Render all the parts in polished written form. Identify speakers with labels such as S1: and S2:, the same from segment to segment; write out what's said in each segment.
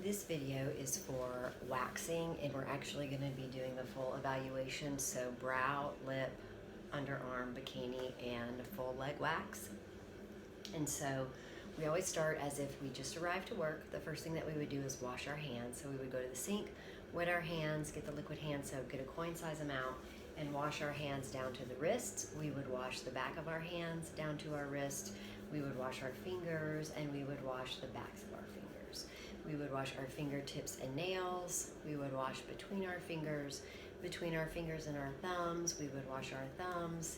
S1: This video is for waxing, and we're actually going to be doing the full evaluation, so brow, lip, underarm, bikini, and full leg wax. And so we always start as if we just arrived to work. The first thing that we would do is wash our hands. So we would go to the sink, wet our hands, get the liquid hand soap, get a coin size amount, and wash our hands down to the wrists. We would wash the back of our hands down to our wrist. We would wash our fingers, and we would wash the backs of our fingers. We would wash our fingertips and nails. We would wash between our fingers and our thumbs. We would wash our thumbs.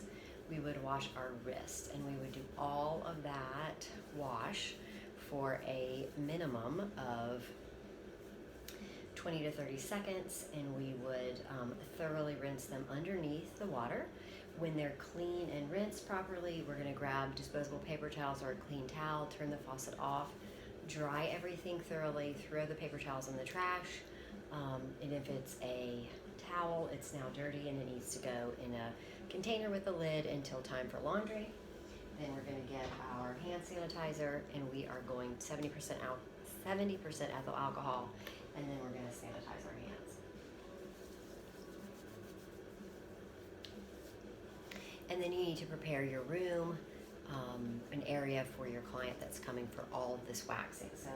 S1: We would wash our wrist, and we would do all of that wash for a minimum of 20 to 30 seconds, and we would thoroughly rinse them underneath the water. When they're clean and rinsed properly, we're going to grab disposable paper towels or a clean towel, turn the faucet off, dry everything thoroughly, throw the paper towels in the trash, and if it's a towel, it's now dirty and it needs to go in a container with a lid until time for laundry. Then we're going to get our hand sanitizer, and we are going 70% ethyl alcohol, and then we're going to sanitize our hands. And then you need to prepare your room, an area for your client that's coming for all of this waxing. So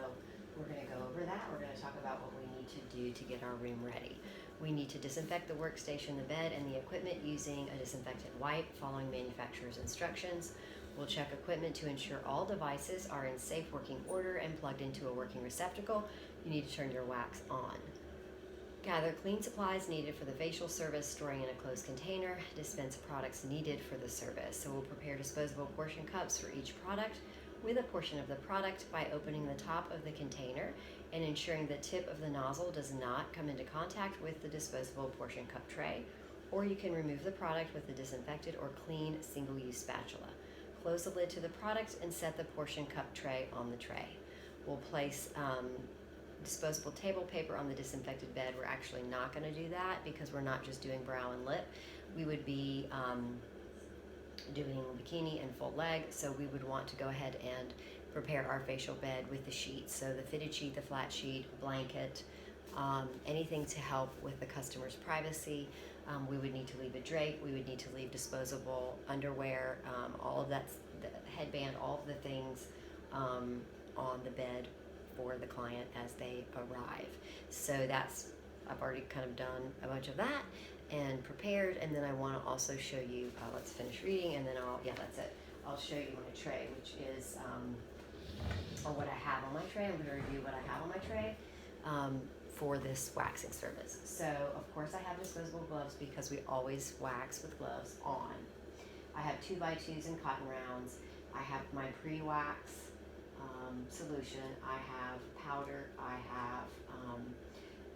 S1: we're going to go over that. We're going to talk about what we need to do to get our room ready. We need to disinfect the workstation, the bed, and the equipment using a disinfectant wipe following manufacturer's instructions. We'll check equipment to ensure all devices are in safe working order and plugged into a working receptacle. You need to turn your wax on. Gather clean supplies needed for the facial service, storing in a closed container. Dispense products needed for the service. So we'll prepare disposable portion cups for each product with a portion of the product by opening the top of the container and ensuring the tip of the nozzle does not come into contact with the disposable portion cup tray, or you can remove the product with a disinfected or clean single-use spatula. Close the lid to the product and set the portion cup tray on the tray. We'll place disposable table paper on the disinfected bed. We're actually not going to do that because we're not just doing brow and lip. We would be doing bikini and full leg, so we would want to go ahead and prepare our facial bed with the sheets. So the fitted sheet, the flat sheet, blanket, anything to help with the customer's privacy. We would need to leave a drape. We would need to leave disposable underwear, all of that, the headband, all of the things on the bed for the client as they arrive. So I've already kind of done a bunch of that and prepared, and then I want to also show you, let's finish reading, and then that's it. I'll show you my tray, which is, or what I have on my tray. I'm going to review what I have on my tray for this waxing service. So, of course, I have disposable gloves because we always wax with gloves on. I have 2x2s and cotton rounds. I have my pre-wax solution. I have powder. I have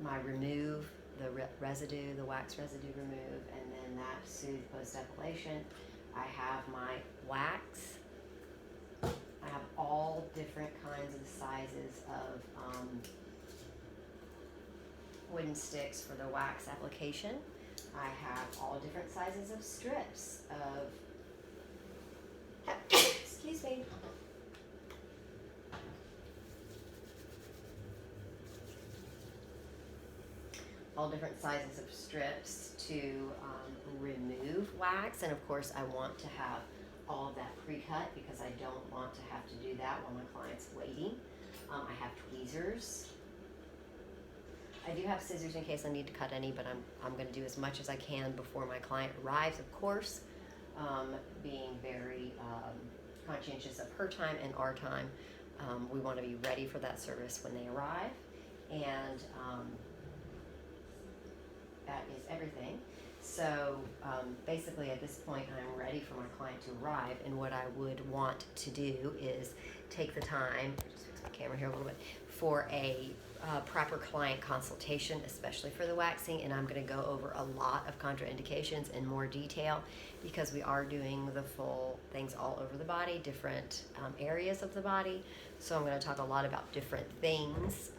S1: my remove, the residue, the wax residue remove, and then that soothe post-epilation. I have my wax. I have all different kinds of sizes of wooden sticks for the wax application. I have all different sizes of strips of excuse me. All different sizes of strips to remove wax, and of course I want to have all of that pre-cut because I don't want to have to do that while my client's waiting. I have tweezers. I do have scissors in case I need to cut any, but I'm going to do as much as I can before my client arrives, of course, being very conscientious of her time and our time. We want to be ready for that service when they arrive, and that is everything. So basically at this point I'm ready for my client to arrive, and what I would want to do is take the time, just fix my camera here a little bit, for a proper client consultation, especially for the waxing, and I'm going to go over a lot of contraindications in more detail because we are doing the full things all over the body, different areas of the body, so I'm going to talk a lot about different things.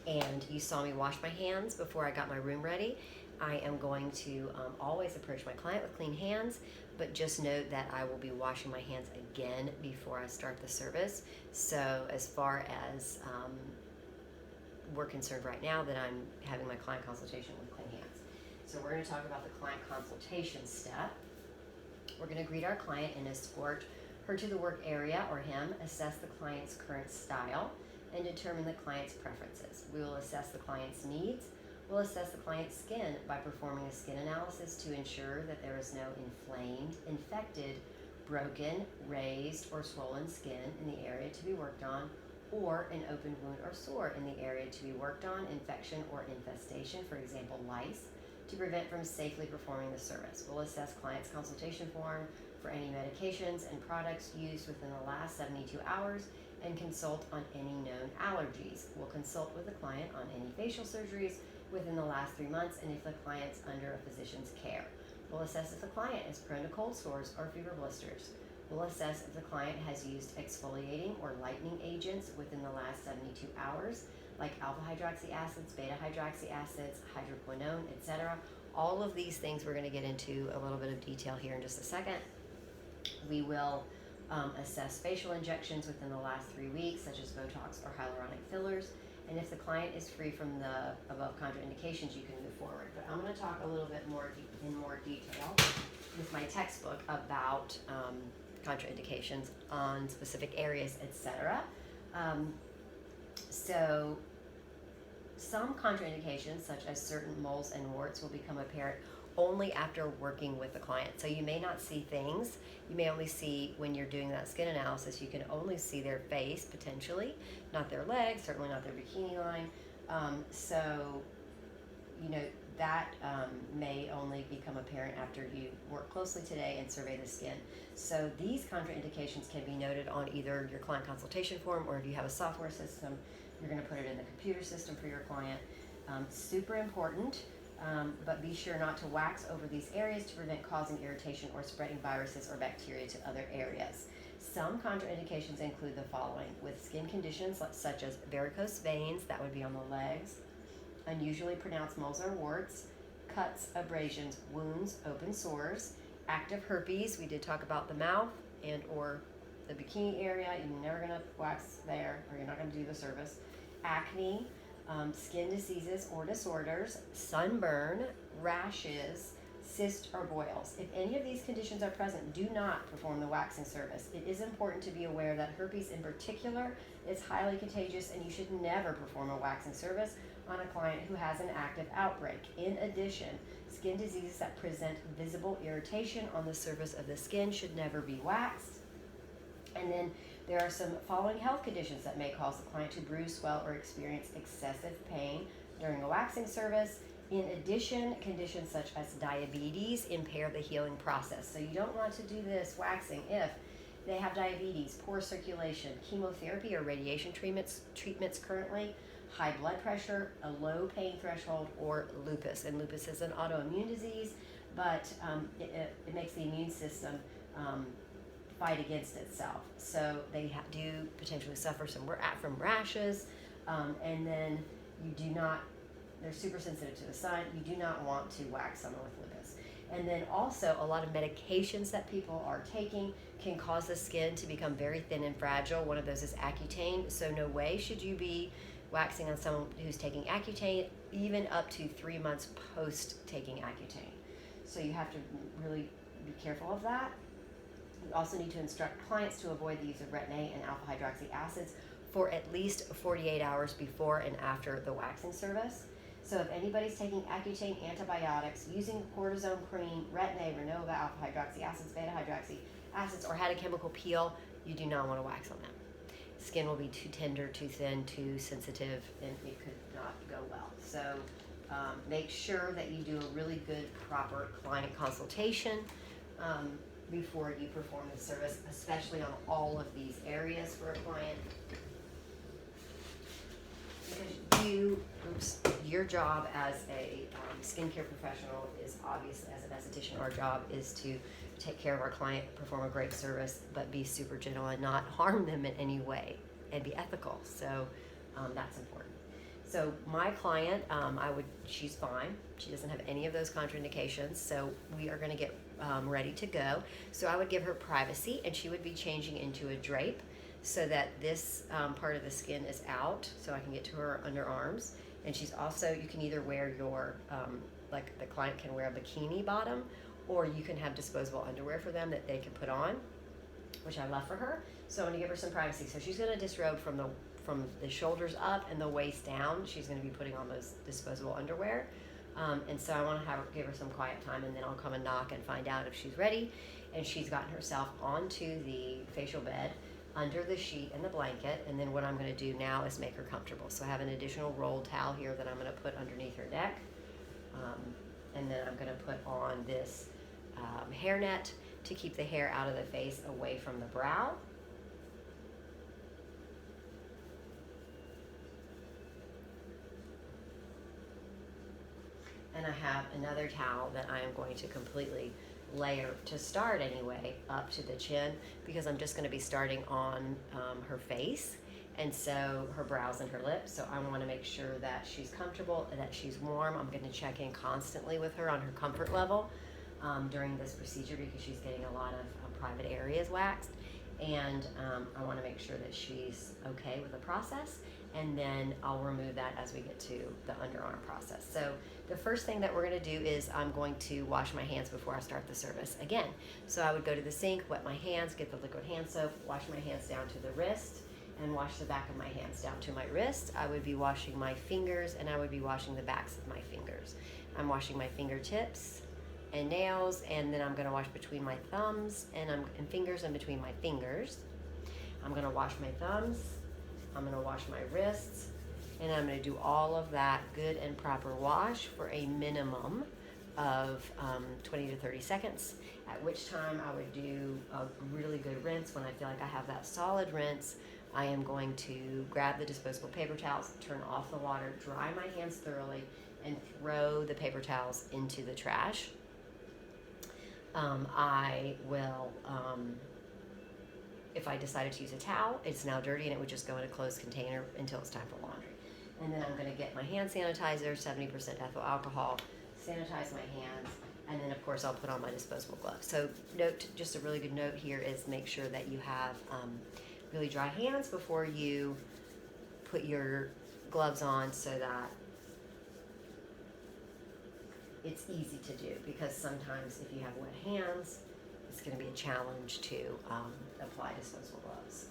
S1: And you saw me wash my hands before I got my room ready. I am going to always approach my client with clean hands, but just note that I will be washing my hands again before I start the service. So as far as we're concerned right now that I'm having my client consultation with clean hands. So we're going to talk about the client consultation step. We're going to greet our client and escort her to the work area or him, assess the client's current style, and determine the client's preferences. We will assess the client's needs. We'll assess the client's skin by performing a skin analysis to ensure that there is no inflamed, infected, broken, raised, or swollen skin in the area to be worked on, or an open wound or sore in the area to be worked on, infection or infestation, for example, lice, to prevent from safely performing the service. We'll assess client's consultation form for any medications and products used within the last 72 hours and consult on any known allergies. We'll consult with the client on any facial surgeries within the last 3 months and if the client's under a physician's care. We'll assess if the client is prone to cold sores or fever blisters. We'll assess if the client has used exfoliating or lightening agents within the last 72 hours, like alpha hydroxy acids, beta hydroxy acids, hydroquinone, etc. All of these things we're going to get into a little bit of detail here in just a second. We will assess facial injections within the last 3 weeks, such as Botox or hyaluronic fillers. And if the client is free from the above contraindications, you can move forward. But I'm going to talk a little bit more in more detail with my textbook about contraindications on specific areas, etc. So some contraindications, such as certain moles and warts, will become apparent only after working with the client. So you may not see things. You may only see, when you're doing that skin analysis, you can only see their face potentially, not their legs, certainly not their bikini line. So, you know, that may only become apparent after you work closely today and survey the skin. So these contraindications can be noted on either your client consultation form, or if you have a software system, you're going to put it in the computer system for your client. Super important. But be sure not to wax over these areas to prevent causing irritation or spreading viruses or bacteria to other areas. Some contraindications include the following: with skin conditions such as varicose veins, that would be on the legs, unusually pronounced moles or warts, cuts, abrasions, wounds, open sores, active herpes. We did talk about the mouth and or the bikini area. You're never going to wax there, or you're not going to do the service. Acne, skin diseases or disorders, sunburn, rashes, cysts, or boils. If any of these conditions are present, do not perform the waxing service. It is important to be aware that herpes in particular is highly contagious, and you should never perform a waxing service on a client who has an active outbreak. In addition, skin diseases that present visible irritation on the surface of the skin should never be waxed. And then there are some following health conditions that may cause the client to bruise, swell, or experience excessive pain during a waxing service. In addition, conditions such as diabetes impair the healing process. So you don't want to do this waxing if they have diabetes, poor circulation, chemotherapy or radiation treatments currently, high blood pressure, a low pain threshold, or lupus. And lupus is an autoimmune disease, but it makes the immune system fight against itself. So they do potentially suffer from rashes, and then you do not, they're super sensitive to the sun. You do not want to wax someone with lupus. And then also a lot of medications that people are taking can cause the skin to become very thin and fragile. One of those is Accutane. So no way should you be waxing on someone who's taking Accutane, even up to 3 months post taking Accutane. So you have to really be careful of that. You also need to instruct clients to avoid the use of Retin-A and alpha hydroxy acids for at least 48 hours before and after the waxing service. So if anybody's taking Accutane, antibiotics, using cortisone cream, Retin-A, Renova, alpha hydroxy acids, beta hydroxy acids, or had a chemical peel, you do not want to wax on them. Skin will be too tender, too thin, too sensitive, and it could not go well. So make sure that you do a really good, proper client consultation before you perform the service, especially on all of these areas for a client. Because your job as a skincare professional is obviously, as an esthetician, our job is to take care of our client, perform a great service, but be super gentle and not harm them in any way, and be ethical. So that's important. So my client, she's fine. She doesn't have any of those contraindications. So we are going to get ready to go. So I would give her privacy, and she would be changing into a drape. so that this part of the skin is out so I can get to her underarms. And she's also, you can either wear your, like the client can wear a bikini bottom, or you can have disposable underwear for them that they can put on, which I love for her. So I'm gonna give her some privacy. So she's gonna disrobe from the shoulders up and the waist down. She's gonna be putting on those disposable underwear. And so I wanna give her some quiet time, and then I'll come and knock and find out if she's ready. And she's gotten herself onto the facial bed, under the sheet and the blanket, and then what I'm going to do now is make her comfortable. So I have an additional rolled towel here that I'm going to put underneath her neck, and then I'm going to put on this hairnet to keep the hair out of the face, away from the brow. And I have another towel that I am going to completely layer, to start anyway, up to the chin, because I'm just going to be starting on her face, and so her brows and her lips. So I want to make sure that she's comfortable and that she's warm. I'm going to check in constantly with her on her comfort level during this procedure, because she's getting a lot of private areas waxed, and I want to make sure that she's okay with the process, and then I'll remove that as we get to the underarm process. So the first thing that we're going to do is I'm going to wash my hands before I start the service again. So I would go to the sink, wet my hands, get the liquid hand soap, wash my hands down to the wrist, and wash the back of my hands down to my wrist. I would be washing my fingers, and I would be washing the backs of my fingers. I'm washing my fingertips and nails, and then I'm going to wash between my thumbs and fingers, and between my fingers. I'm going to wash my thumbs. I'm going to wash my wrists, and I'm going to do all of that good and proper wash for a minimum of 20 to 30 seconds, at which time I would do a really good rinse. When I feel like I have that solid rinse, I am going to grab the disposable paper towels, turn off the water, dry my hands thoroughly, and throw the paper towels into the trash. I will, if I decided to use a towel, it's now dirty and it would just go in a closed container until it's time for laundry. And then I'm going to get my hand sanitizer, 70% ethyl alcohol, sanitize my hands, and then of course I'll put on my disposable gloves. So just a really good note here is make sure that you have really dry hands before you put your gloves on, so that it's easy to do, because sometimes if you have wet hands, it's going to be a challenge to apply disposable gloves.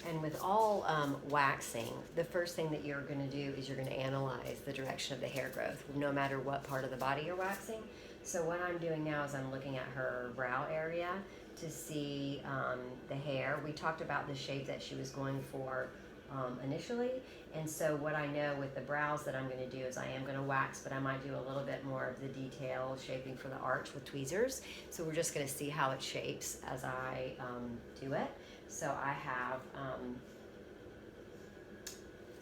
S1: And with all waxing, the first thing that you're going to do is you're going to analyze the direction of the hair growth, no matter what part of the body you're waxing. So what I'm doing now is I'm looking at her brow area to see the hair. We talked about the shape that she was going for initially, and so what I know with the brows that I'm going to do is I am going to wax, but I might do a little bit more of the detail shaping for the arch with tweezers. So we're just going to see how it shapes as I do it. So I have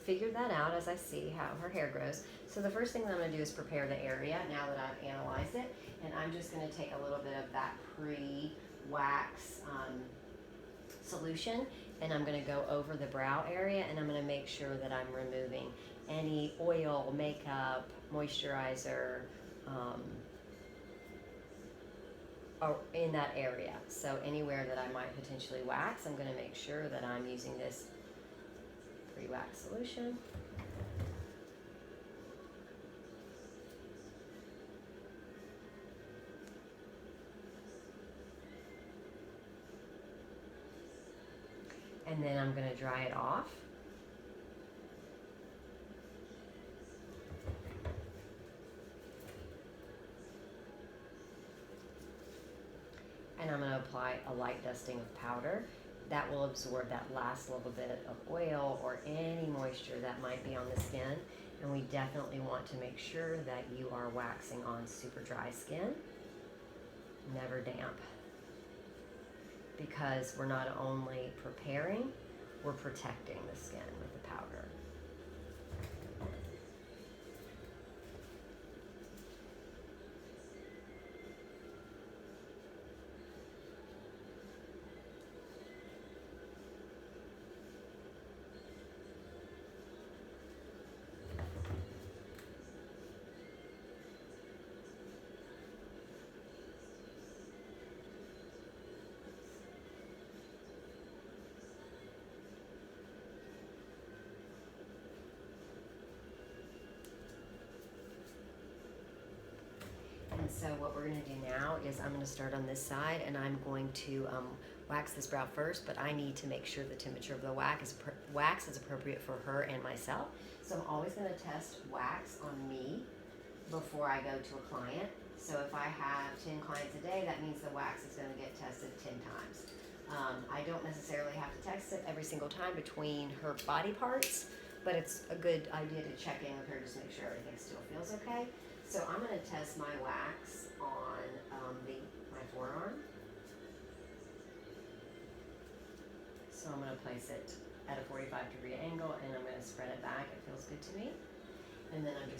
S1: figured that out as I see how her hair grows. So the first thing that I'm going to do is prepare the area now that I've analyzed it, and I'm just going to take a little bit of that pre-wax solution, and I'm going to go over the brow area, and I'm going to make sure that I'm removing any oil, makeup, moisturizer, or in that area. So anywhere that I might potentially wax, I'm going to make sure that I'm using this pre-wax solution. And then I'm going to dry it off. And I'm going to apply a light dusting of powder that will absorb that last little bit of oil or any moisture that might be on the skin. And we definitely want to make sure that you are waxing on super dry skin, never damp. Because we're not only preparing, we're protecting the skin with the powder. And so what we're going to do now is I'm going to start on this side, and I'm going to wax this brow first, but I need to make sure the temperature of the wax is appropriate for her and myself. So I'm always going to test wax on me before I go to a client. So if I have 10 clients a day, that means the wax is going to get tested 10 times. I don't necessarily have to test it every single time between her body parts, but it's a good idea to check in with her just to make sure everything still feels okay. So I'm going to test my wax on my forearm. So I'm going to place it at a 45-degree angle, and I'm going to spread it back. It feels good to me. And then I'll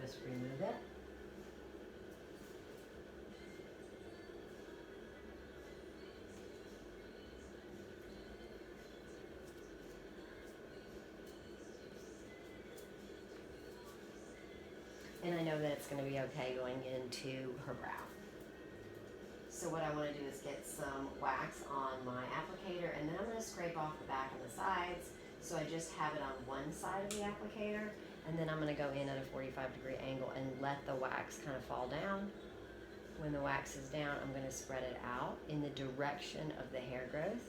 S1: just remove it. And I know that it's going to be okay going into her brow. So what I want to do is get some wax on my applicator, and then I'm going to scrape off the back and the sides. So I just have it on one side of the applicator, and then I'm going to go in at a 45-degree angle and let the wax kind of fall down. When the wax is down, I'm going to spread it out in the direction of the hair growth.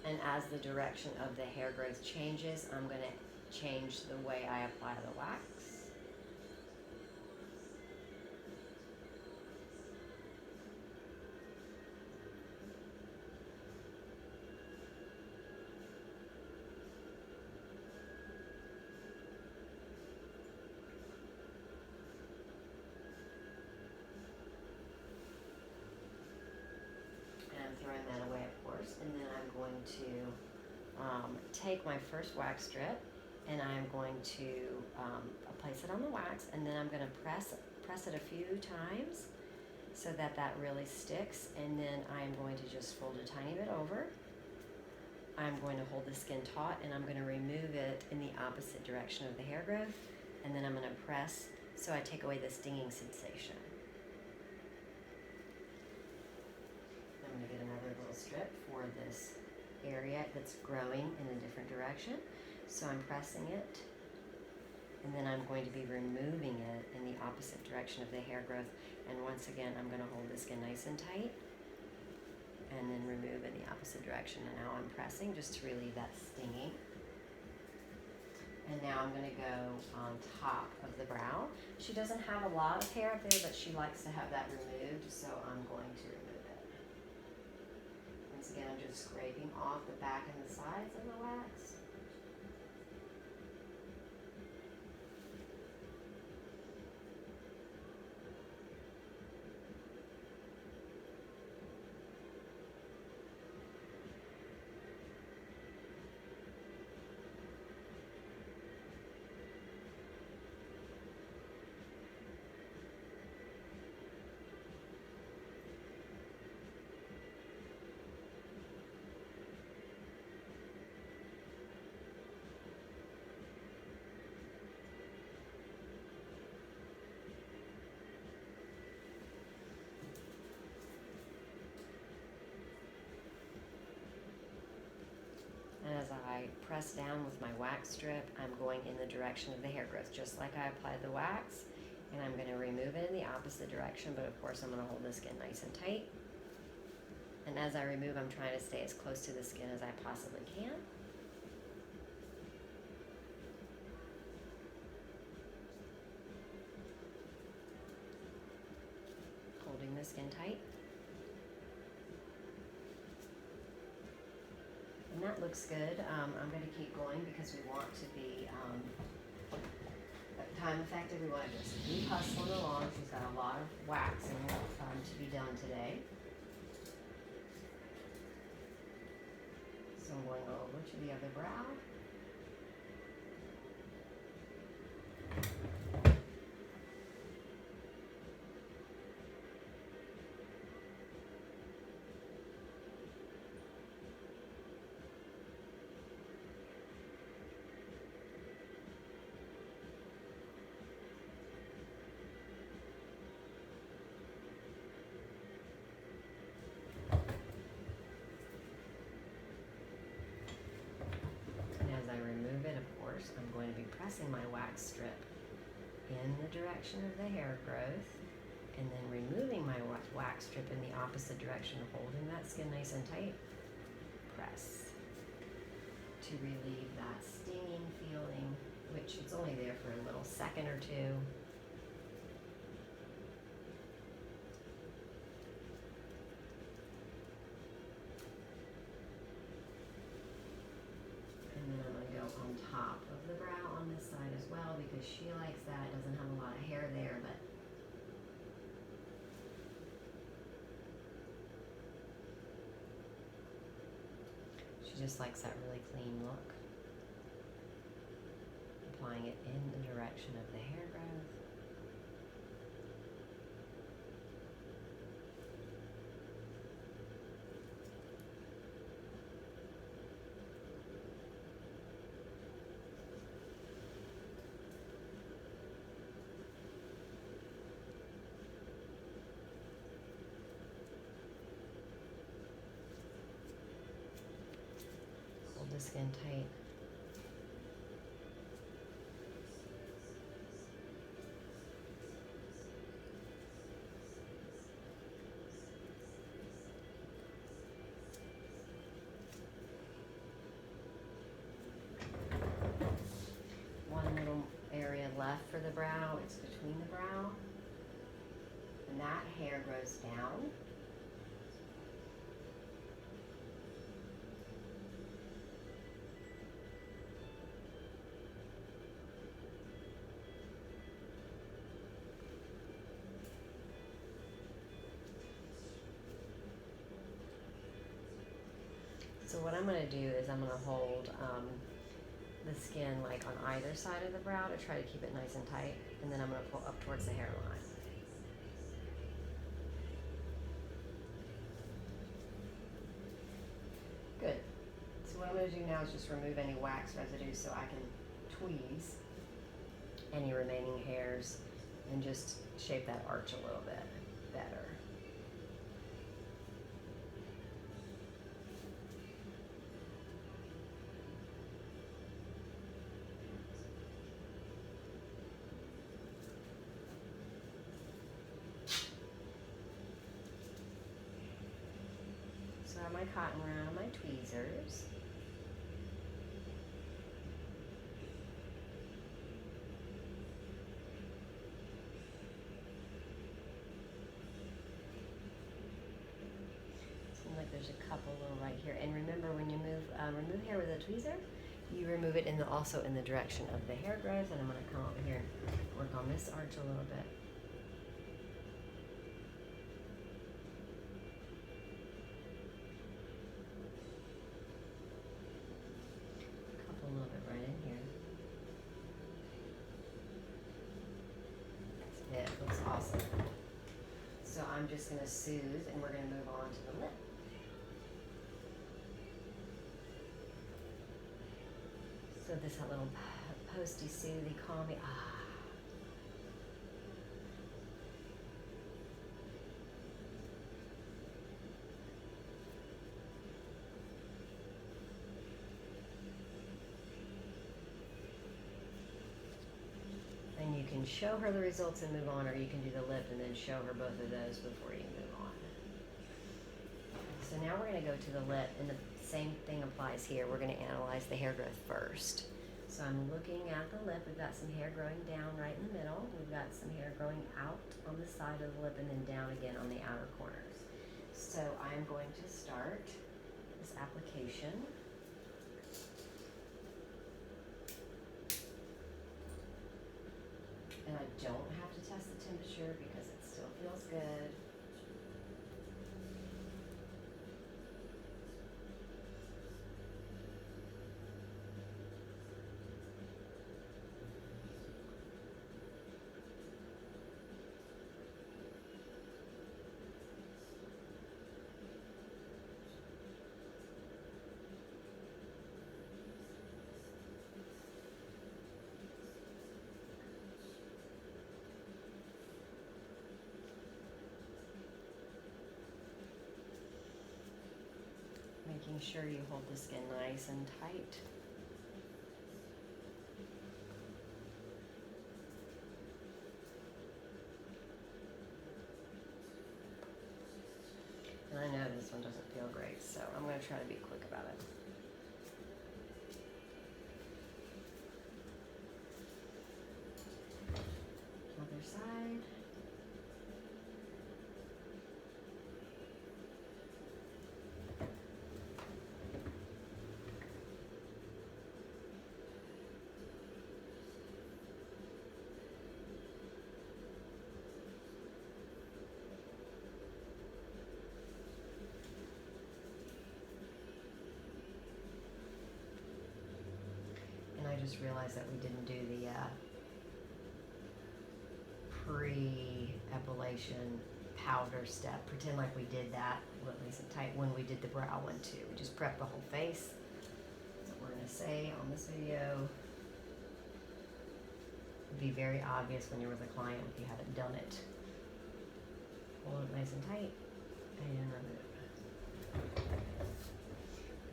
S1: And as the direction of the hair growth changes, I'm going to change the way I apply the wax. And I'm throwing that away, of course, and then I'm going to take my first wax strip, and I'm going to place it on the wax, and then I'm going to press it a few times so that that really sticks, and then I'm going to just fold a tiny bit over. I'm going to hold the skin taut, and I'm going to remove it in the opposite direction of the hair growth, and then I'm going to press so I take away the stinging sensation. I'm going to get another little strip for this area that's growing in a different direction. So I'm pressing it, and then I'm going to be removing it in the opposite direction of the hair growth. And once again, I'm going to hold the skin nice and tight, and then remove in the opposite direction. And now I'm pressing just to relieve that stinging. And now I'm going to go on top of the brow. She doesn't have a lot of hair up there, but she likes to have that removed, so I'm going to remove it. Once again, I'm just scraping off the back and the sides of the wax. And as I press down with my wax strip, I'm going in the direction of the hair growth, just like I applied the wax. And I'm going to remove it in the opposite direction, but of course I'm going to hold the skin nice and tight. And as I remove, I'm trying to stay as close to the skin as I possibly can. Holding the skin tight. And that looks good. I'm going to keep going because we want to be time effective. We want to just keep hustling along. She's got a lot of waxing to be done today. So I'm going over to the other brow. I'm going to be pressing my wax strip in the direction of the hair growth and then removing my wax strip in the opposite direction, holding that skin nice and tight. Press to relieve that stinging feeling, which it's only there for a little second or two. On top of the brow on this side as well because she likes that. It doesn't have a lot of hair there, but she just likes that really clean look. Applying it in the direction of the hair growth. The skin tight. One little area left for the brow. It's between the brow. And that hair grows down. So what I'm going to do is I'm going to hold the skin like on either side of the brow to try to keep it nice and tight, and then I'm going to pull up towards the hairline. Good. So what I'm going to do now is just remove any wax residue so I can tweeze any remaining hairs and just shape that arch a little bit better. So I have my cotton round, my tweezers. Seems like there's a couple little right here. And remember, when you remove hair with a tweezer, you remove it also in the direction of the hair growth. And I'm going to come over here and work on this arch a little bit. It looks awesome. So I'm just going to soothe, and we're going to move on to the lip. So this little posty, soothy, calming. And you can show her the results and move on, or you can do the lip and then show her both of those before you move on. So now we're going to go to the lip, and the same thing applies here. We're going to analyze the hair growth first. So I'm looking at the lip. We've got some hair growing down right in the middle. We've got some hair growing out on the side of the lip and then down again on the outer corners. So I'm going to start this application And I don't have to test the temperature because it still feels good. Making sure you hold the skin nice and tight. And I know this one doesn't feel great, so I'm going to try to be quick about it. Other side. And I just realized that we didn't do the pre-epilation powder step. Pretend like we did that, at least in tight, when we did the brow one too. We just prepped the whole face. That's what we're gonna say on this video. It'd be very obvious when you're with a client if you haven't done it. Hold it nice and tight and remove.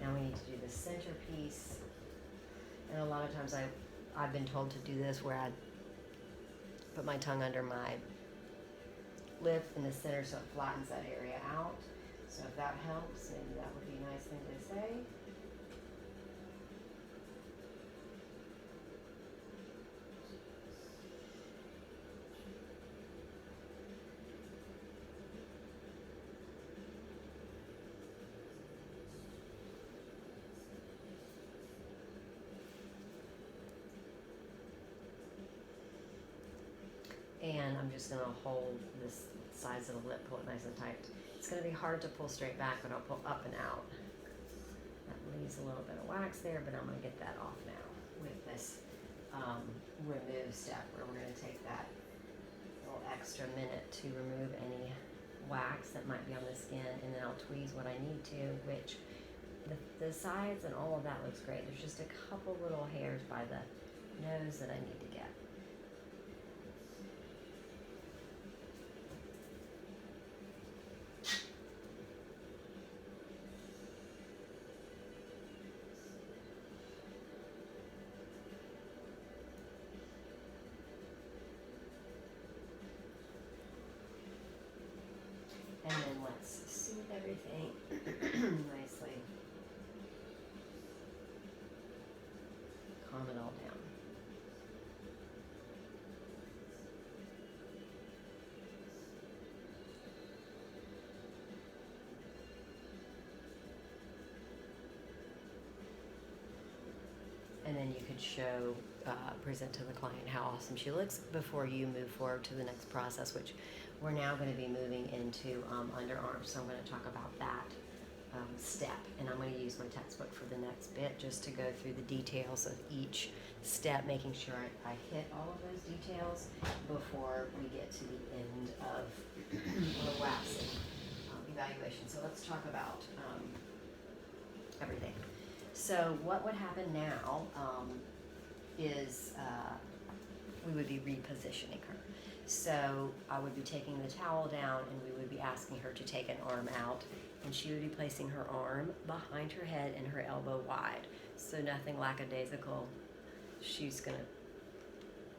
S1: Now we need to do the centerpiece. And a lot of times I've been told to do this where I put my tongue under my lip in the center so it flattens that area out. So if that helps, maybe that would be a nice thing to say. And I'm just gonna hold this sides of the lip, pull it nice and tight. It's gonna be hard to pull straight back, but I'll pull up and out. That leaves a little bit of wax there, but I'm gonna get that off now with this remove step, where we're gonna take that little extra minute to remove any wax that might be on the skin, and then I'll tweeze what I need to, which the sides and all of that looks great. There's just a couple little hairs by the nose that I need to get. And then let's soothe everything nicely. Calm it all down. And then you could show, present to the client how awesome she looks before you move forward to the next process, which we're now going to be moving into underarms. So I'm going to talk about that step, and I'm going to use my textbook for the next bit just to go through the details of each step, making sure I hit all of those details before we get to the end of the waxing evaluation. So let's talk about everything. So what would happen now is we would be repositioning her. So I would be taking the towel down, and we would be asking her to take an arm out, and she would be placing her arm behind her head and her elbow wide. So nothing lackadaisical. She's gonna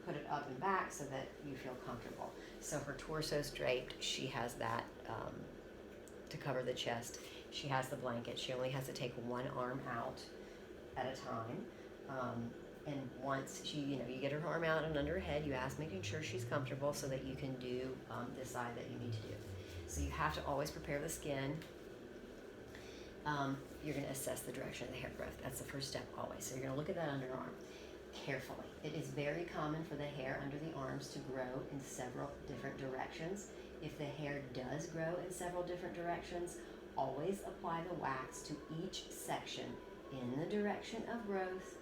S1: put it up and back so that you feel comfortable. So her torso's draped. She has that to cover the chest. She has the blanket. She only has to take one arm out at a time. And once she, you get her arm out and under her head, you ask, making sure she's comfortable so that you can do the side that you need to do. So you have to always prepare the skin. You're going to assess the direction of the hair growth. That's the first step always. So you're going to look at that underarm. carefully. It is very common for the hair under the arms to grow in several different directions. If the hair does grow in several different directions, always apply the wax to each section in the direction of growth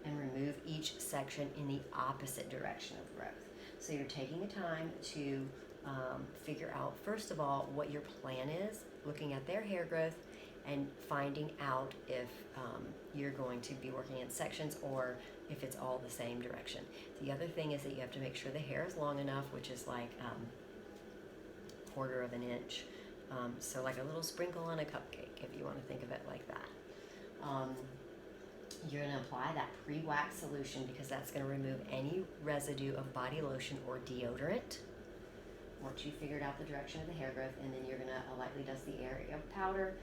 S1: and remove each section in the opposite direction of growth. So you're taking the time to figure out, first of all, what your plan is, looking at their hair growth and finding out if you're going to be working in sections or if it's all the same direction. The other thing is that you have to make sure the hair is long enough, which is like quarter of an inch. So like a little sprinkle on a cupcake, if you want to think of it like that. You're going to apply that pre-wax solution because that's going to remove any residue of body lotion or deodorant once you figured out the direction of the hair growth, and then you're going to lightly dust the area of powder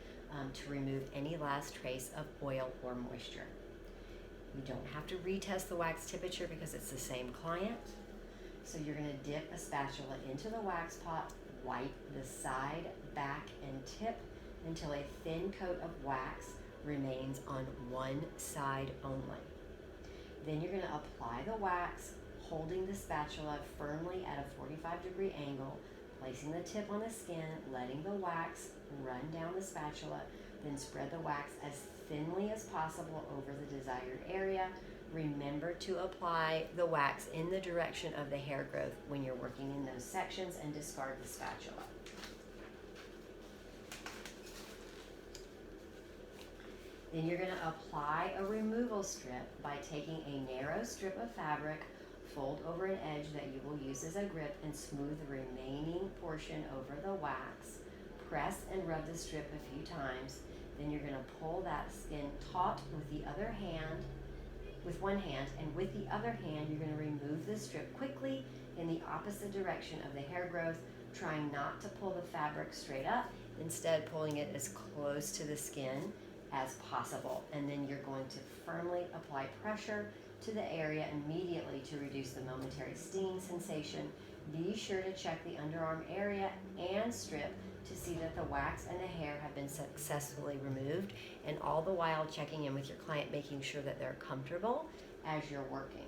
S1: to remove any last trace of oil or moisture. You don't have to retest the wax temperature because it's the same client. So you're going to dip a spatula into the wax pot, wipe the side, back, and tip until a thin coat of wax remains on one side only. Then you're going to apply the wax, holding the spatula firmly at a 45-degree angle, placing the tip on the skin, letting the wax run down the spatula, then spread the wax as thinly as possible over the desired area. Remember to apply the wax in the direction of the hair growth when you're working in those sections, and discard the spatula. Then you're going to apply a removal strip by taking a narrow strip of fabric, fold over an edge that you will use as a grip, and smooth the remaining portion over the wax. Press and rub the strip a few times. Then you're going to pull that skin taut with the other hand, with one hand, and with the other hand you're going to remove the strip quickly in the opposite direction of the hair growth, trying not to pull the fabric straight up, instead pulling it as close to the skin as possible. And then you're going to firmly apply pressure to the area immediately to reduce the momentary stinging sensation. Be sure to check the underarm area and strip to see that the wax and the hair have been successfully removed, and all the while checking in with your client, making sure that they're comfortable as you're working.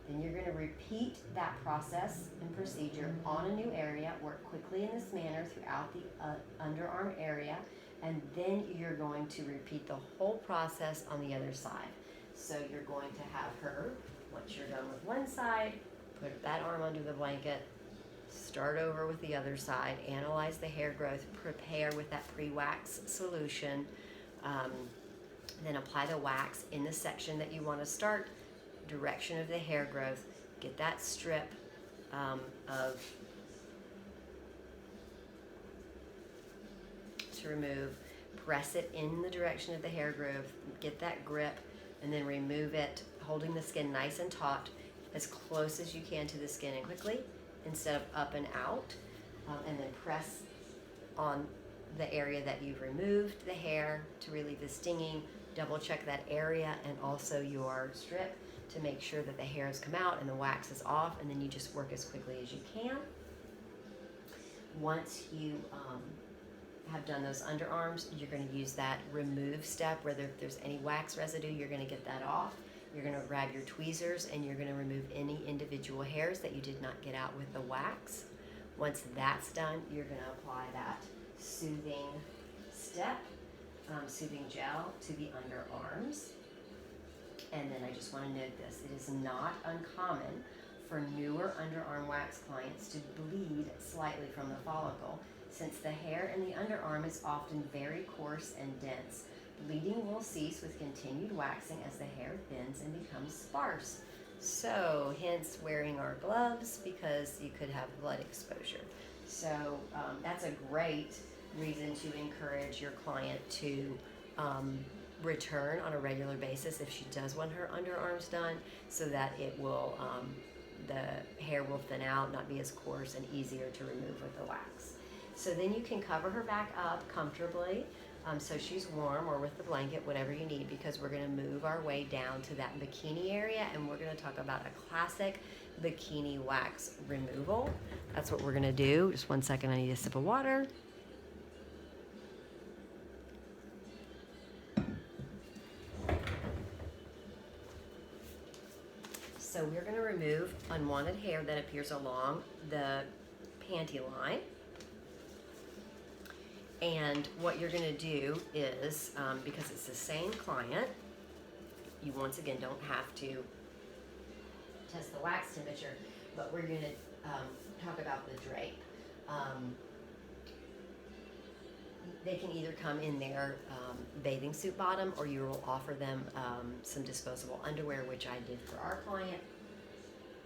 S1: Then you're going to repeat that process and procedure on a new area. Work quickly in this manner throughout the underarm area, and then you're going to repeat the whole process on the other side. So you're going to have her, once you're done with one side, put that arm under the blanket, start over with the other side, analyze the hair growth, prepare with that pre-wax solution, then apply the wax in the section that you want to start, direction of the hair growth, get that strip to remove, press it in the direction of the hair growth, get that grip, and then remove it, holding the skin nice and taut as close as you can to the skin and quickly, instead of up and out, and then press on the area that you've removed the hair to relieve the stinging. Double check that area and also your strip to make sure that the hair has come out and the wax is off, and then you just work as quickly as you can. Once you have done those underarms, you're going to use that remove step, where if there's any wax residue, you're going to get that off. You're going to grab your tweezers and you're going to remove any individual hairs that you did not get out with the wax. Once that's done, you're going to apply that soothing step, soothing gel to the underarms. And then I just want to note this: it is not uncommon for newer underarm wax clients to bleed slightly from the follicle, since the hair in the underarm is often very coarse and dense. Bleeding will cease with continued waxing as the hair thins and becomes sparse. So, hence wearing our gloves, because you could have blood exposure. So, that's a great reason to encourage your client to return on a regular basis if she does want her underarms done, so that it will, the hair will thin out, not be as coarse, and easier to remove with the wax. So then you can cover her back up comfortably, so she's warm, or with the blanket, whatever you need, because we're going to move our way down to that bikini area, and we're going to talk about a classic bikini wax removal. That's what we're going to do. Just one second, I need a sip of water. So we're going to remove unwanted hair that appears along the panty line. And what you're going to do is, because it's the same client, you once again don't have to test the wax temperature, but we're going to talk about the drape. They can either come in their bathing suit bottom, or you will offer them some disposable underwear, which I did for our client,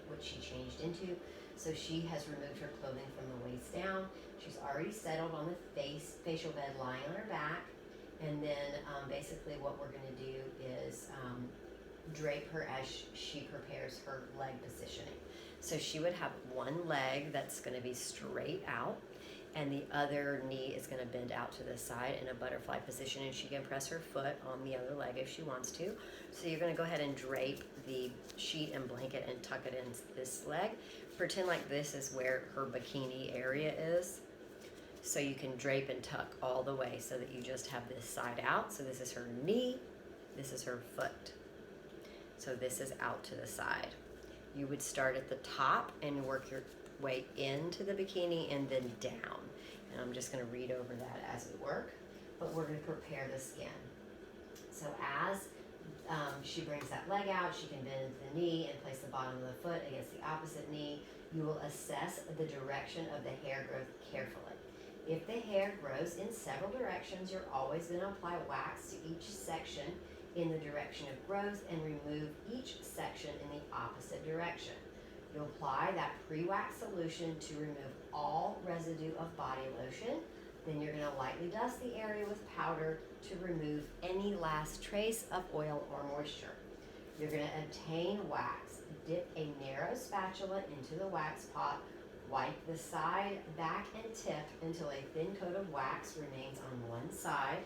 S1: which she changed into. So she has removed her clothing from the waist down. She's already settled on the facial bed, lying on her back. And then basically what we're going to do is drape her as she prepares her leg positioning. So she would have one leg that's going to be straight out, and the other knee is going to bend out to the side in a butterfly position, and she can press her foot on the other leg if she wants to. So you're going to go ahead and drape the sheet and blanket and tuck it in this leg. Pretend like this is where her bikini area is. So you can drape and tuck all the way so that you just have this side out. So this is her knee, this is her foot. So this is out to the side. You would start at the top and work your way into the bikini and then down. And I'm just going to read over that as we work, but we're going to prepare the skin. So as she brings that leg out, she can bend the knee and place the bottom of the foot against the opposite knee. You will assess the direction of the hair growth carefully. If the hair grows in several directions, you're always going to apply wax to each section in the direction of growth and remove each section in the opposite direction. You'll apply that pre-wax solution to remove all residue of body lotion. Then you're going to lightly dust the area with powder to remove any last trace of oil or moisture. You're going to obtain wax. Dip a narrow spatula into the wax pot. Wipe the side, back, and tip until a thin coat of wax remains on one side.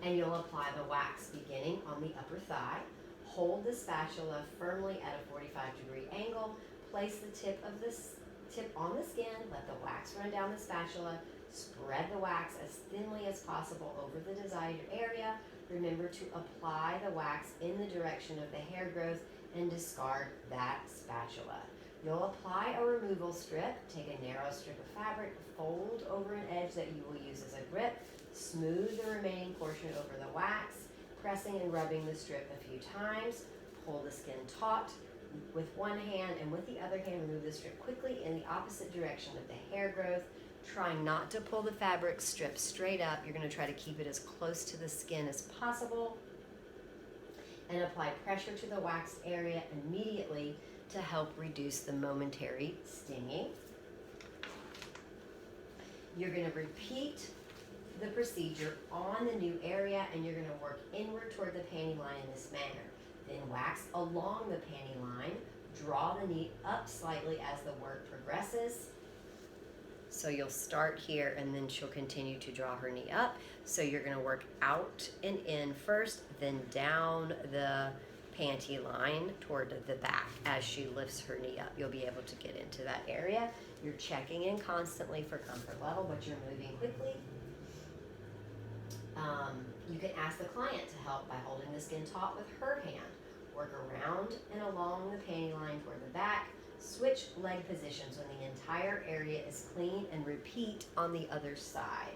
S1: And you'll apply the wax beginning on the upper thigh. Hold the spatula firmly at a 45-degree angle. Place the tip on the skin. Let the wax run down the spatula. Spread the wax as thinly as possible over the desired area. Remember to apply the wax in the direction of the hair growth and discard that spatula. You'll apply a removal strip. Take a narrow strip of fabric, fold over an edge that you will use as a grip. Smooth the remaining portion over the wax, pressing and rubbing the strip a few times. Pull the skin taut with one hand, and with the other hand remove the strip quickly in the opposite direction of the hair growth. Try not to pull the fabric strip straight up. You're going to try to keep it as close to the skin as possible. And apply pressure to the waxed area immediately to help reduce the momentary stinging. You're going to repeat the procedure on the new area, and you're going to work inward toward the panty line in this manner. Then wax along the panty line. Draw the knee up slightly as the work progresses. So you'll start here, and then she'll continue to draw her knee up. So you're going to work out and in first, then down the panty line toward the back as she lifts her knee up. You'll be able to get into that area. You're checking in constantly for comfort level, but you're moving quickly. You can ask the client to help by holding the skin taut with her hand. Work around and along the panty line toward the back. Switch leg positions when the entire area is clean, and repeat on the other side.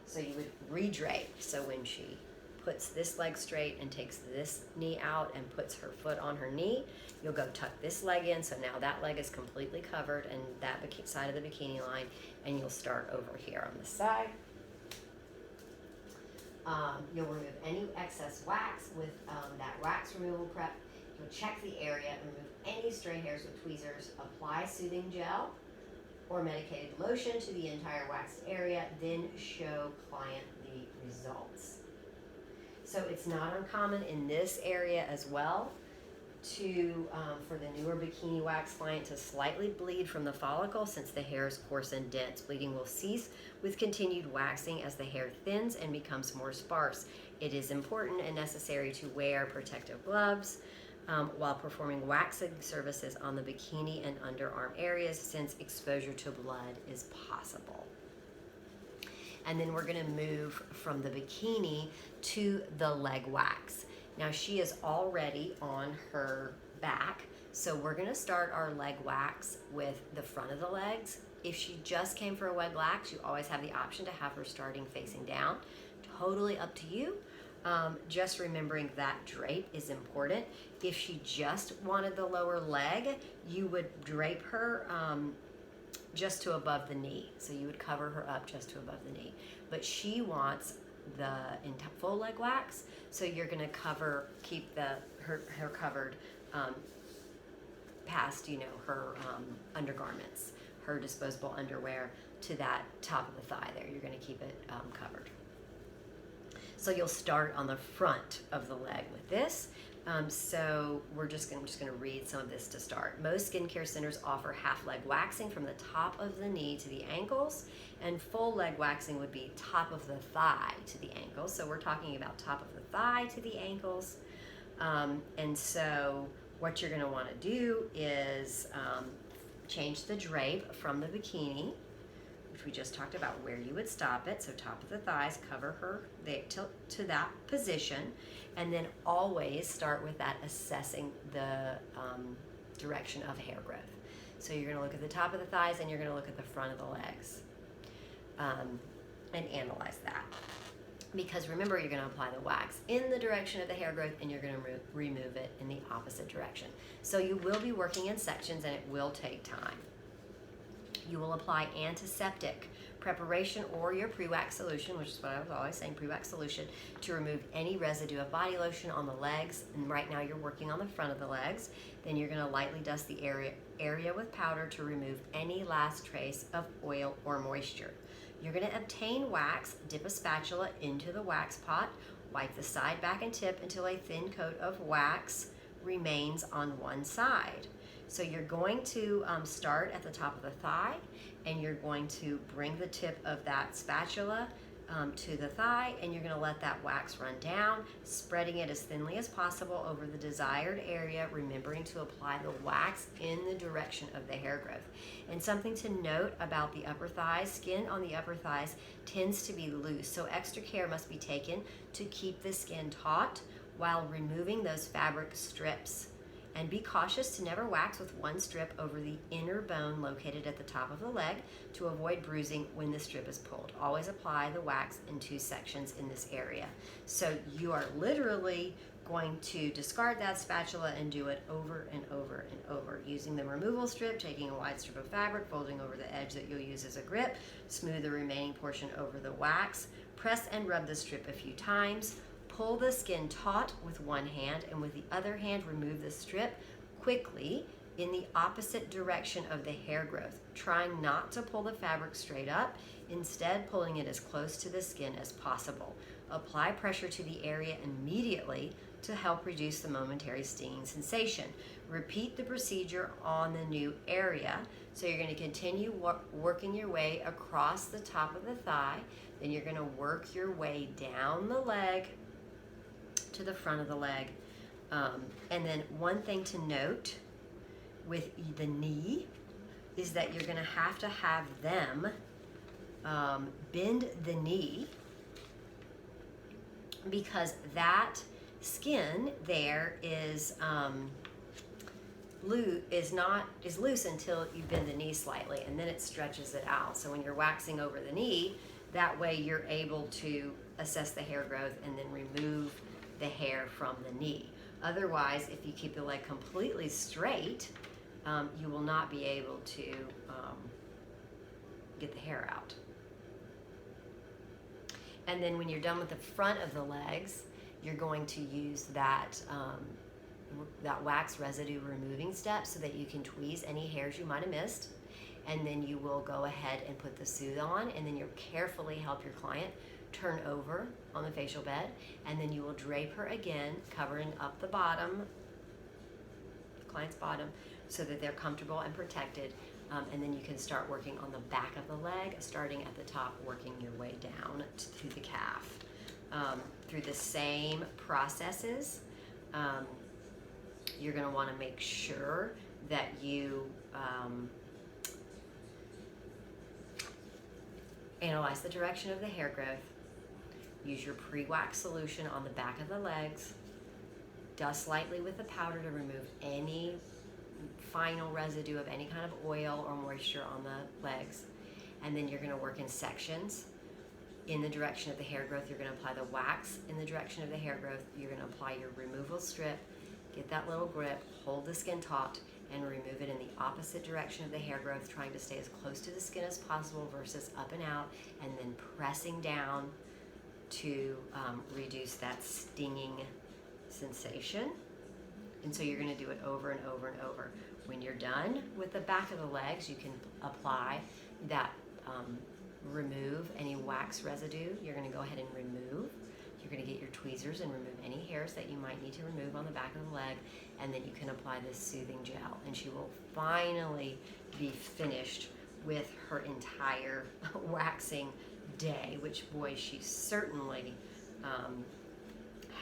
S1: So you would re-drape. So when she puts this leg straight and takes this knee out and puts her foot on her knee, you'll go tuck this leg in. So now that leg is completely covered and that side of the bikini line, and you'll start over here on the side. You'll remove any excess wax with that wax removal prep. You'll check the area, remove any stray hairs with tweezers, apply soothing gel or medicated lotion to the entire waxed area, then show client the results. So it's not uncommon in this area as well to for the newer bikini wax client to slightly bleed from the follicle since the hair is coarse and dense. Bleeding will cease with continued waxing as the hair thins and becomes more sparse. It is important and necessary to wear protective gloves while performing waxing services on the bikini and underarm areas since exposure to blood is possible. And then we're going to move from the bikini to the leg wax. Now she is already on her back, so we're gonna start our leg wax with the front of the legs. If she just came for a leg wax, you always have the option to have her starting facing down. Totally up to you. Just remembering that drape is important. If she just wanted the lower leg, you would drape her just to above the knee. So you would cover her up just to above the knee. But she wants the full leg wax, so you're gonna keep her covered past, her undergarments, her disposable underwear to that top of the thigh there. You're gonna keep it covered. So you'll start on the front of the leg with this. So I'm just gonna read some of this to start. Most skincare centers offer half leg waxing from the top of the knee to the ankles, and full leg waxing would be top of the thigh to the ankles. So we're talking about top of the thigh to the ankles. And so what you're gonna wanna do is change the drape from the bikini, which we just talked about where you would stop it. So top of the thighs, cover her to that position, and then always start with that assessing the direction of hair growth. So you're gonna look at the top of the thighs and you're gonna look at the front of the legs and analyze that. Because remember, you're gonna apply the wax in the direction of the hair growth and you're gonna remove it in the opposite direction. So you will be working in sections and it will take time. You will apply antiseptic preparation or your pre-wax solution, which is what I was always saying, pre-wax solution, to remove any residue of body lotion on the legs. And right now you're working on the front of the legs. Then you're gonna lightly dust the area with powder to remove any last trace of oil or moisture. You're gonna obtain wax, dip a spatula into the wax pot, wipe the side, back, and tip until a thin coat of wax remains on one side. So you're going to start at the top of the thigh, and you're going to bring the tip of that spatula to the thigh, and you're gonna let that wax run down, spreading it as thinly as possible over the desired area, remembering to apply the wax in the direction of the hair growth. And something to note about the upper thighs, skin on the upper thighs tends to be loose, so extra care must be taken to keep the skin taut while removing those fabric strips. And be cautious to never wax with one strip over the inner bone located at the top of the leg to avoid bruising when the strip is pulled. Always apply the wax in 2 sections in this area. So you are literally going to discard that spatula and do it over and over and over, using the removal strip, taking a wide strip of fabric, folding over the edge that you'll use as a grip, smooth the remaining portion over the wax, press and rub the strip a few times. Pull the skin taut with one hand, and with the other hand remove the strip quickly in the opposite direction of the hair growth, trying not to pull the fabric straight up, instead pulling it as close to the skin as possible. Apply pressure to the area immediately to help reduce the momentary stinging sensation. Repeat the procedure on the new area. So you're going to continue working your way across the top of the thigh, then you're going to work your way down the leg to the front of the leg. And then one thing to note with the knee is that you're gonna have to have them bend the knee, because skin there is loose until you bend the knee slightly, and then it stretches it out. So when you're waxing over the knee, that way you're able to assess the hair growth and then remove the hair from the knee. Otherwise, if you keep the leg completely straight, you will not be able to get the hair out. And then when you're done with the front of the legs, you're going to use that wax residue removing step so that you can tweeze any hairs you might have missed. And then you will go ahead and put the soothe on, and then you'll carefully help your client turn over on the facial bed, and then you will drape her again, covering up the bottom, the client's bottom, so that they're comfortable and protected. And then you can start working on the back of the leg, starting at the top, working your way down to the calf. Through the same processes, you're going to want to make sure that you analyze the direction of the hair growth, use your pre-wax solution on the back of the legs, Dust lightly with the powder to remove any final residue of any kind of oil or moisture on the legs. And then you're going to work in sections. In the direction of the hair growth, you're going to apply the wax. In the direction of the hair growth, you're going to apply your removal strip. Get that little grip, hold the skin taut, and remove it in the opposite direction of the hair growth, trying to stay as close to the skin as possible versus up and out, and then pressing down to reduce that stinging sensation. And so you're going to do it over and over and over. When you're done with the back of the legs, you can apply that, remove any wax residue. You're going to go ahead and remove. You're going to get your tweezers and remove any hairs that you might need to remove on the back of the leg, and then you can apply this soothing gel, and she will finally be finished with her entire waxing day, which, boy, she certainly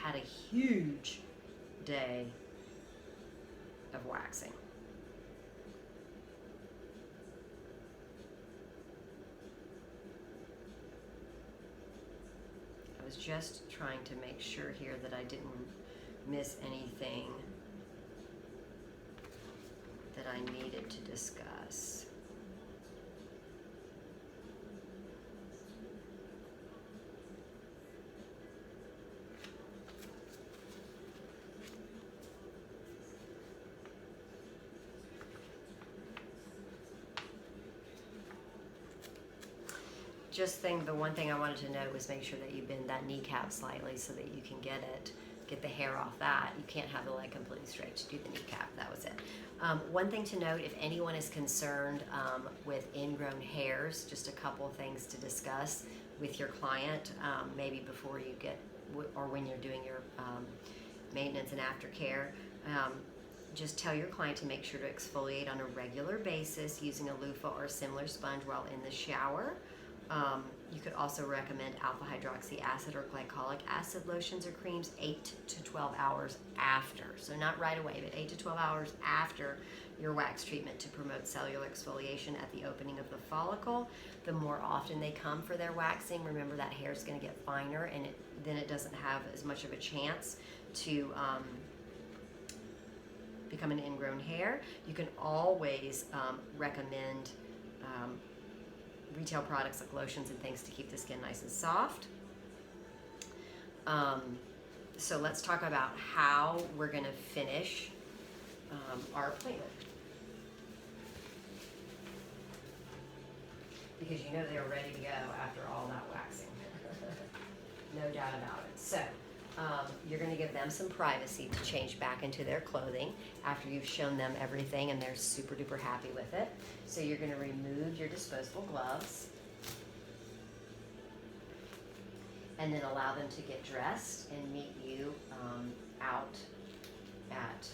S1: had a huge day of waxing. I was just trying to make sure here that I didn't miss anything that I needed to discuss. The one thing I wanted to note was make sure that you bend that kneecap slightly so that you can get the hair off that. You can't have the leg completely straight to do the kneecap. That was it. One thing to note, if anyone is concerned with ingrown hairs, just a couple of things to discuss with your client, maybe before you get, or when you're doing your maintenance and aftercare. Just tell your client to make sure to exfoliate on a regular basis using a loofah or a similar sponge while in the shower. You could also recommend alpha hydroxy acid or glycolic acid lotions or creams 8 to 12 hours after. So not right away, but 8 to 12 hours after your wax treatment to promote cellular exfoliation at the opening of the follicle. The more often they come for their waxing, remember that hair is going to get finer, and then it doesn't have as much of a chance to become an ingrown hair. You can always recommend retail products like lotions and things to keep the skin nice and soft. So let's talk about how we're going to finish our appointment. Because you know they're ready to go after all that waxing. No doubt about it. So you're going to give them some privacy to change back into their clothing after you've shown them everything and they're super duper happy with it. So you're going to remove your disposable gloves and then allow them to get dressed and meet you out at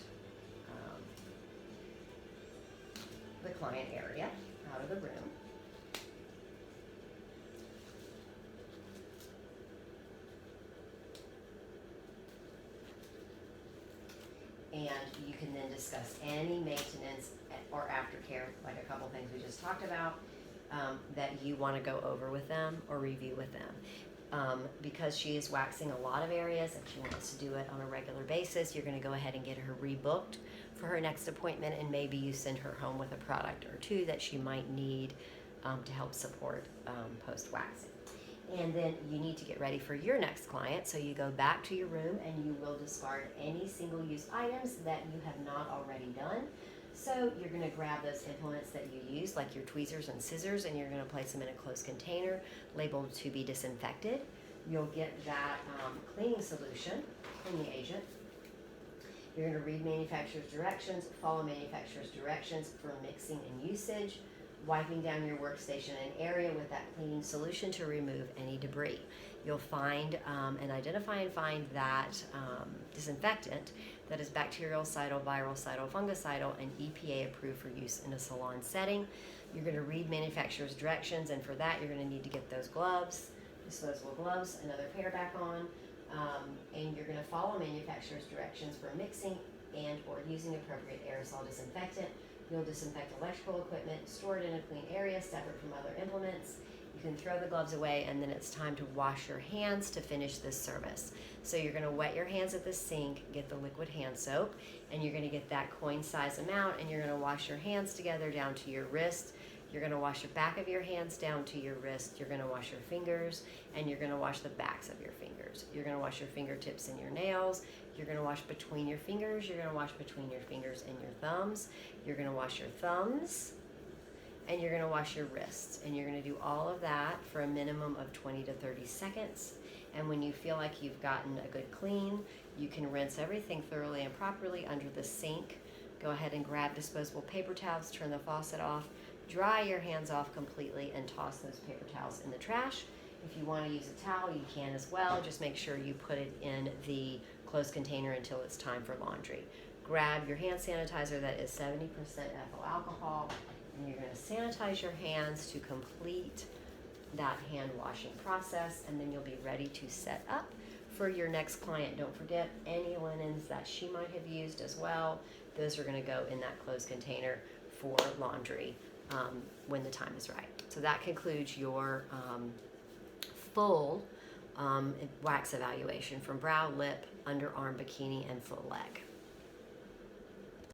S1: the client area, out of the room. And you can then discuss any maintenance or aftercare, like a couple things we just talked about, that you want to go over with them or review with them. Because she is waxing a lot of areas and she wants to do it on a regular basis, you're going to go ahead and get her rebooked for her next appointment, and maybe you send her home with a product or two that she might need to help support post-waxing. And then you need to get ready for your next client, so you go back to your room and you will discard any single-use items that you have not already done. So you're going to grab those implements that you use, like your tweezers and scissors, and you're going to place them in a closed container labeled to be disinfected. You'll get that cleaning solution, cleaning agent. You're going to read manufacturer's directions, follow manufacturer's directions for mixing and usage, wiping down your workstation and area with that cleaning solution to remove any debris. You'll find and identify and find that disinfectant that is bactericidal, virucidal, fungicidal, and EPA approved for use in a salon setting. You're going to read manufacturer's directions, and for that you're going to need to get those gloves, disposable gloves, another pair back on, and you're going to follow manufacturer's directions for mixing and or using appropriate aerosol disinfectant. You'll disinfect electrical equipment, store it in a clean area separate from other implements. You can throw the gloves away, and then it's time to wash your hands to finish this service. So you're going to wet your hands at the sink, get the liquid hand soap, and you're going to get that coin size amount, and you're going to wash your hands together down to your wrist. You're going to wash the back of your hands down to your wrist. You're going to wash your fingers, and you're going to wash the backs of your fingers. You're going to wash your fingertips and your nails. You're going to wash between your fingers. You're going to wash between your fingers and your thumbs. You're going to wash your thumbs, and you're going to wash your wrists. And you're going to do all of that for a minimum of 20 to 30 seconds. And when you feel like you've gotten a good clean, you can rinse everything thoroughly and properly under the sink. Go ahead and grab disposable paper towels, turn the faucet off, dry your hands off completely, and toss those paper towels in the trash. If you want to use a towel, you can as well. Just make sure you put it in the closed container until it's time for laundry. Grab your hand sanitizer that is 70% ethyl alcohol, and you're going to sanitize your hands to complete that hand washing process, and then you'll be ready to set up for your next client. Don't forget any linens that she might have used as well. Those are going to go in that closed container for laundry when the time is right. So that concludes your full wax evaluation from brow, lip, underarm, bikini, and full leg.